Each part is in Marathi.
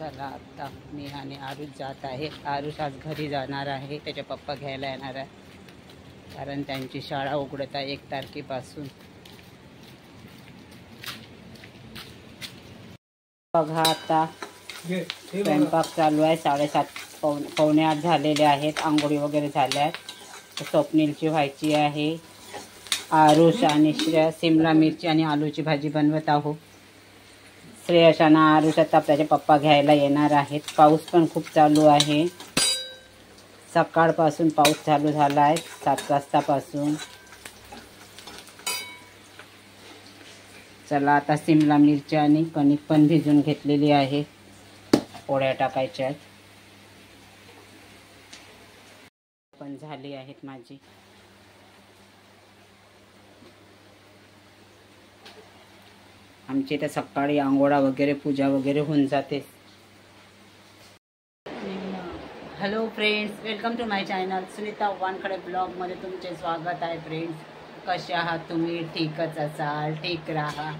चला आता मी आणि आरुष जात आहे. आरुष आज घरी जाणार आहे, त्याचे पप्पा घ्यायला येणार आहे कारण त्यांची शाळा उघडत आहे 1 तारखेपासून. बघा आता स्वयंपाक चालू आहे. 7:30 पावणे 8 झालेले आहेत. आंघोळी वगैरे झाल्या आहेत. स्वप्नीलची व्हायची आहे. आरुष आणि श्रेया शिमला मिरची आणि आलूची भाजी बनवत आहोत. श्रेयस आणि आरुष आता त्याचे पप्पा घ्यायला येणार आहेत. पाऊस पण खूप चालू आहे. सकाळपासून पाऊस चालू झाला आहे 7 वाजतापासून. चला आता शिमला मिरची आणि कणिक पण भिजून घेतलेली आहे. पोळ्या टाकायच्या आहेत. पण झाली आहेत माझी. आमची इथे सकाळी आंघोळा वगैरे पूजा वगैरे होऊन जाते. Hello friends, welcome to my channel Sunita Wankhade ब्लॉगमध्ये तुमचे स्वागत आहे. फ्रेंड्स, कसे आहात तुम्ही? ठीकच असाल, ठीक राहा.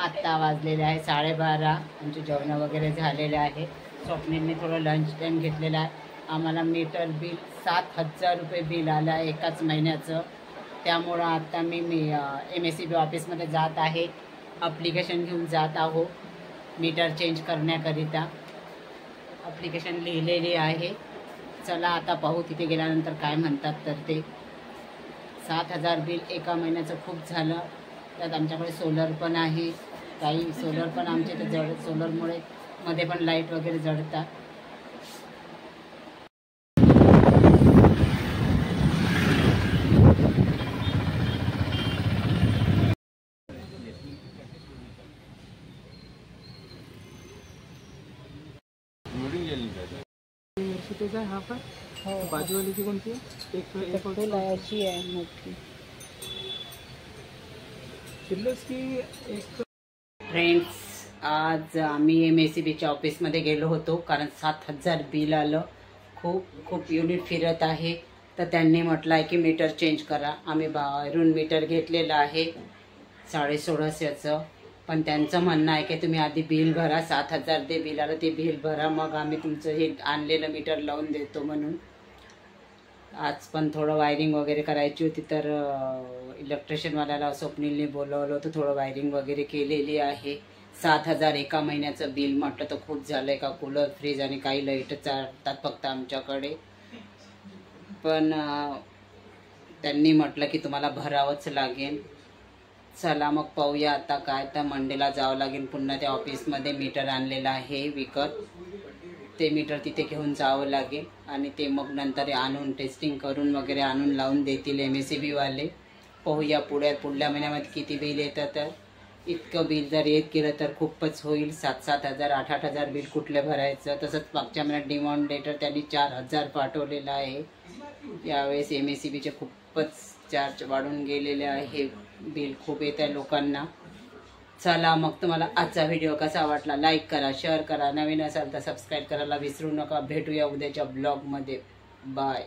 आत्ता वाजलेले आहे 12:30. आमचे जेवण वगैरे झालेले आहे. स्वप्नीलने थोडं लंच टाईम घेतलेला आहे. आम्हाला मीटर बिल 7,000 रुपये बिल आलं आहे एकाच महिन्याचं. त्यामुळं आता मी MSEB ऑफिसमध्ये जात आहे. ॲप्लिकेशन घेऊन जात आहो मीटर चेंज करण्याकरिता. ॲप्लिकेशन लिहिलेली आहे. चला आता पाहू तिथे गेल्यानंतर काय म्हणतात. तर ते 7,000 बिल एका महिन्याचं खूप झालं. त्यात आमच्याकडे सोलर पण आहे. काही सोलर पण आमच्या इथे सोलरमुळे मध्ये पण लाईट वगैरे जळतात. हा पण हो. बाजूवालीची कोणती अशी आहे मोठी. फ्रेंड्स, आज आम्ही MSEBच्या ऑफिसमध्ये गेलो होतो कारण 7,000 बिल आलं. खूप युनिट फिरत आहे. तर त्यांनी म्हटलं आहे की मीटर चेंज करा. आम्ही बाहेरून मीटर घेतलेलं आहे 1650चं. पण त्यांचं म्हणणं आहे की तुम्ही आधी बिल भरा. 7,000 ते बिल आलं ते बिल भरा, मग आम्ही तुमचं हे आणलेलं मीटर लावून देतो म्हणून. आज पण थोडं वायरिंग वगैरे करायची होती तर इलेक्ट्रिशियनवाल्याला स्वप्नीलने बोलवलं होतं. थोडं वायरिंग वगैरे केलेली आहे. 7,000 एका महिन्याचं बिल म्हटलं तर खूप झालं आहे. का कूलर, फ्रीज आणि काही लाईट चालतात फक्त आमच्याकडे. पण त्यांनी म्हटलं की तुम्हाला भरावंच लागेल. चला मग पाहूया आता काय. तर मंडेला जावं लागेल पुन्हा त्या ऑफिसमध्ये. मीटर आणलेलं आहे विकत. ते मीटर तिथे घेऊन जावं लागेल आणि ते मग नंतर आणून टेस्टिंग करून वगैरे आणून लावून देतील MSEB वाले. पाहूया पुढल्या महिन्यामध्ये किती बिल येतं. तर इतकं बिल जर येत गेलं तर खूपच होईल. 7,000 8,000 बिल कुठले भरायचं. तसंच मागच्या महिन्यात डिमांड लेटर त्यांनी 4,000 पाठवलेलं आहे. यावेळेस MSEBचे खूपच चार्ज वाढून गेलेले आहे. बिल खूप येत आहे लोकांना. चला मग तुम्हाला आजचा व्हिडिओ कसा वाटला लाईक करा, शेअर करा. नवीन असाल तर सबस्क्राईब करायला विसरू नका. भेटूया उद्याच्या ब्लॉगमध्ये. बाय.